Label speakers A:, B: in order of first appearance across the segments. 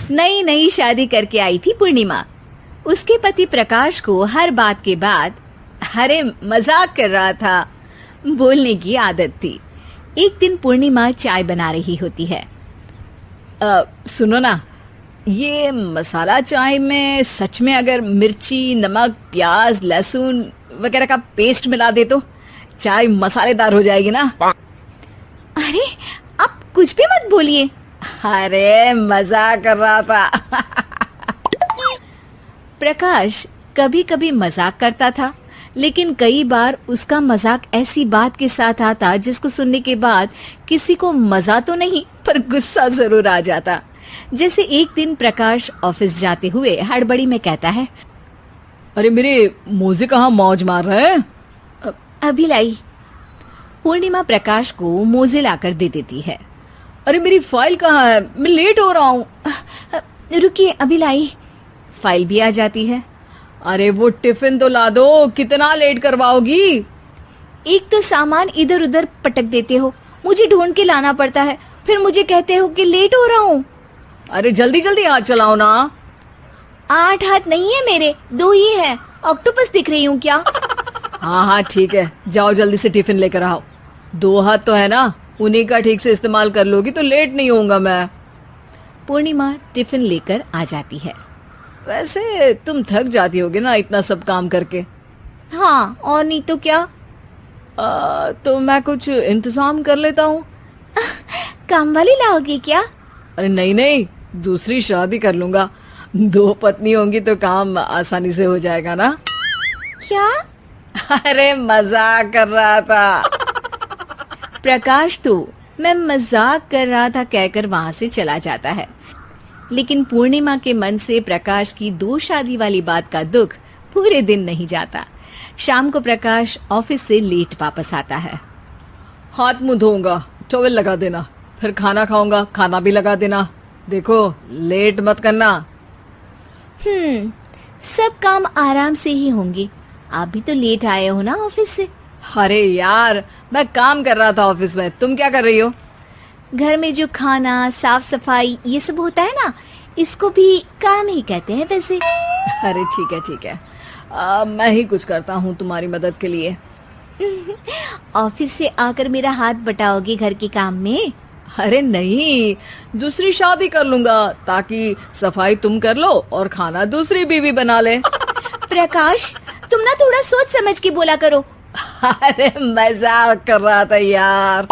A: नई नई शादी करके आई थी पूर्णिमा। उसके पति प्रकाश को हर बात के बाद अरे मजाक कर रहा था बोलने की आदत थी। एक दिन पूर्णिमा चाय बना रही होती है। सुनो ना, ये मसाला चाय में सच में अगर मिर्ची, नमक, प्याज, लहसुन वगैरह का पेस्ट मिला दे तो चाय मसालेदार हो जाएगी ना। अरे आप कुछ भी मत बोलिए। अरे मजाक कर रहा था। प्रकाश कभी कभी मजाक करता था, लेकिन कई बार उसका मजाक ऐसी बात के साथ आता जिसको सुनने के बाद किसी को मजा तो नहीं पर गुस्सा जरूर आ जाता। जैसे एक दिन प्रकाश ऑफिस जाते हुए हड़बड़ी में कहता है, अरे मेरे मोजे कहाँ मौज मार रहे हैं? अभी लाई। पूर्णिमा प्रकाश को मोजे लाकर दे देती है। अरे मेरी फाइल कहाँ है? मैं लेट हो रहा हूँ। रुकिए अभी लाई। फाइल भी आ जाती है। अरे वो टिफिन तो ला दो, कितना लेट करवाओगी? एक तो सामान इधर उधर पटक देते हो, मुझे ढूंढ के लाना पड़ता है, फिर मुझे कहते हो कि लेट हो रहा हूँ। अरे जल्दी जल्दी हाथ चलाओ ना। 8 हाथ नहीं है मेरे, 2 ही है। ऑक्टोपस दिख रही हूँ क्या? हाँ हाँ ठीक है, जाओ जल्दी से टिफिन लेकर आओ। 2 हाथ तो है ना, उन्हीं का ठीक से इस्तेमाल कर लोगी तो लेट नहीं होऊंगा मैं। पूर्णिमा टिफिन लेकर आ जाती है। वैसे तुम थक जाती होगी ना इतना सब काम करके। हाँ और नहीं तो क्या। तो मैं कुछ इंतजाम कर लेता हूँ। काम वाली लाओगी क्या? अरे नहीं नहीं, दूसरी शादी कर लूंगा। 2 पत्नी होंगी तो काम आसानी से हो जाएगा ना। क्या? अरे मजाक कर रहा था। प्रकाश तो मैं मजाक कर रहा था कहकर वहां से चला जाता है। लेकिन पूर्णिमा के मन से प्रकाश की 2 शादी वाली बात का दुख पूरे दिन नहीं जाता। शाम को प्रकाश ऑफिस से लेट वापस आता है। हाथ मुंह धोऊंगा, टॉवेल लगा देना, फिर खाना खाऊंगा, खाना भी लगा देना। देखो लेट मत करना। सब काम आराम से ही होंगे। आप भी तो लेट आए हो ना ऑफिस से। अरे यार मैं काम कर रहा था ऑफिस में, तुम क्या कर रही हो? घर में जो खाना, साफ सफाई ये सब होता है ना, इसको भी काम ही कहते हैं वैसे। अरे ठीक है, मैं ही कुछ करता हूँ तुम्हारी मदद के लिए। ऑफिस से आकर मेरा हाथ बटाओगे घर के काम में? अरे नहीं, दूसरी शादी कर लूंगा ताकि सफाई तुम कर लो और खाना दूसरी बीवी बना ले। प्रकाश तुम ना थोड़ा सोच समझ के बोला करो। अरे मजाक कर रहा था यार।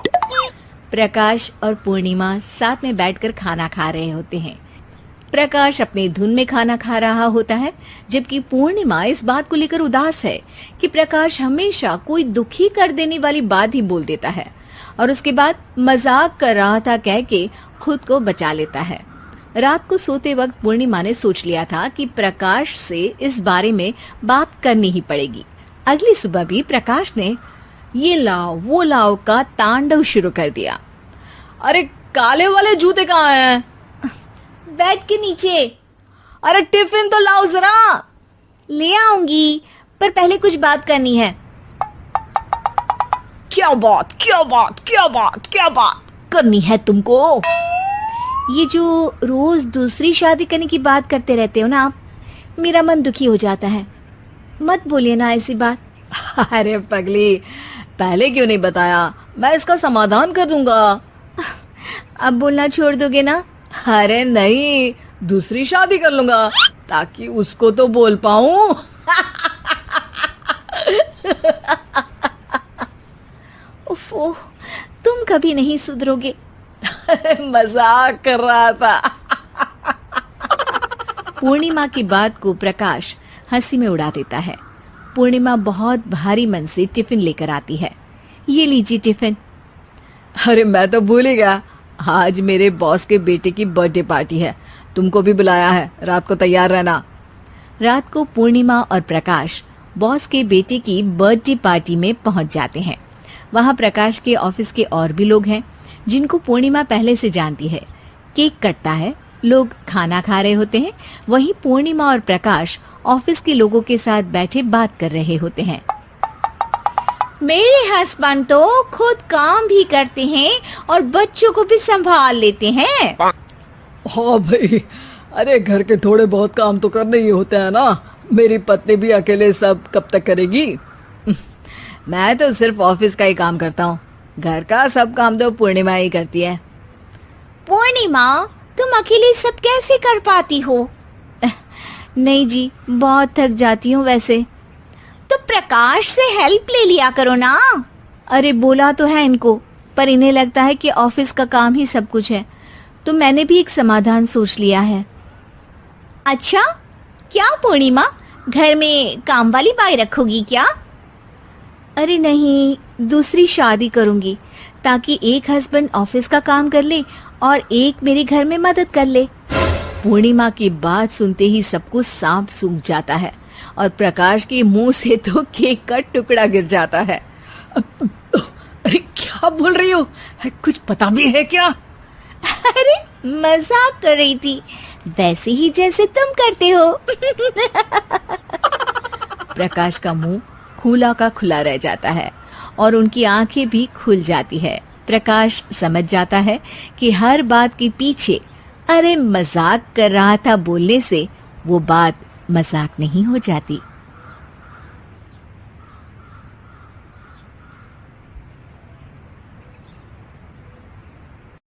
A: प्रकाश और पूर्णिमा साथ में बैठकर खाना खा रहे होते हैं। प्रकाश अपने धुन में खाना खा रहा होता है, जबकि पूर्णिमा इस बात को लेकर उदास है कि प्रकाश हमेशा कोई दुखी कर देने वाली बात ही बोल देता है और उसके बाद मजाक कर रहा था कह के खुद को बचा लेता है। रात को सोते वक्त पूर्णिमा ने सोच लिया था कि प्रकाश से इस बारे में बात करनी ही पड़ेगी। अगली सुबह भी प्रकाश ने ये लाओ वो लाओ का तांडव शुरू कर दिया। अरे काले वाले जूते कहाँ हैं? बेड के नीचे। अरे टिफिन तो लाओ जरा। ले आऊंगी, पर पहले कुछ बात करनी है। क्या बात करनी है तुमको? ये जो रोज दूसरी शादी करने की बात करते रहते हो ना आप, मेरा मन दुखी हो जाता है। मत बोलिए ना ऐसी बात। अरे पगली, पहले क्यों नहीं बताया? मैं इसका समाधान कर दूंगा। अब बोलना छोड़ दोगे ना? अरे नहीं, दूसरी शादी कर लूंगा ताकि उसको तो बोल पाऊं। उफ़, तुम कभी नहीं सुधरोगे। मजाक कर रहा था। पूर्णिमा की बात को प्रकाश हंसी में उड़ा देता है। पूर्णिमा बहुत भारी मन से टिफिन लेकर आती है। ये लीजिए टिफिन। अरे मैं तो भूल ही गया, आज मेरे बॉस के बेटे की बर्थडे पार्टी है, तुमको भी बुलाया है, रात को तैयार रहना। रात को पूर्णिमा और प्रकाश बॉस के बेटे की बर्थडे पार्टी में पहुंच जाते हैं। वहां प्रकाश के ऑफिस के और भी लोग हैं जिनको पूर्णिमा पहले से जानती है। केक कटता है, लोग खाना खा रहे होते हैं। वहीं पूर्णिमा और प्रकाश ऑफिस के लोगों के साथ बैठे बात कर रहे होते हैं। मेरे हस्बैंड तो खुद काम भी करते हैं और बच्चों को भी संभाल लेते हैं।
B: हाँ भाई, अरे घर के थोड़े बहुत काम तो करने ही होते हैं ना, मेरी पत्नी भी अकेले सब कब तक करेगी।
A: मैं तो सिर्फ ऑफिस का ही काम करता हूँ, घर का सब काम तो पूर्णिमा ही करती है।
C: पूर्णिमा, तुम अकेले सब कैसे कर पाती हो?
A: नहीं जी, बहुत थक जाती हूँ वैसे।
C: तो प्रकाश से हेल्प ले लिया करो ना।
A: अरे बोला तो है इनको, पर इन्हें लगता है कि ऑफिस का काम ही सब कुछ है, तो मैंने भी एक समाधान सोच लिया है।
C: अच्छा, क्या पूर्णिमा, घर में काम वाली बाई रखोगी क्या?
A: अरे नहीं, दूसरी शादी करूंगी ताकि एक हस्बैंड ऑफिस का काम कर ले और एक मेरे घर में मदद कर ले। पूर्णिमा की बात सुनते ही सबको सांप सूख जाता है और प्रकाश के मुंह से तो केक का टुकड़ा गिर जाता है।
B: अरे क्या बोल रही हो, कुछ पता भी है क्या?
C: अरे मजाक कर रही थी, वैसे ही जैसे तुम करते हो।
A: प्रकाश का मुंह खुला का खुला रह जाता है और उनकी आंखें भी खुल जाती है। प्रकाश समझ जाता है कि हर बात के पीछे अरे मजाक कर रहा था बोलने से वो बात मजाक नहीं हो जाती।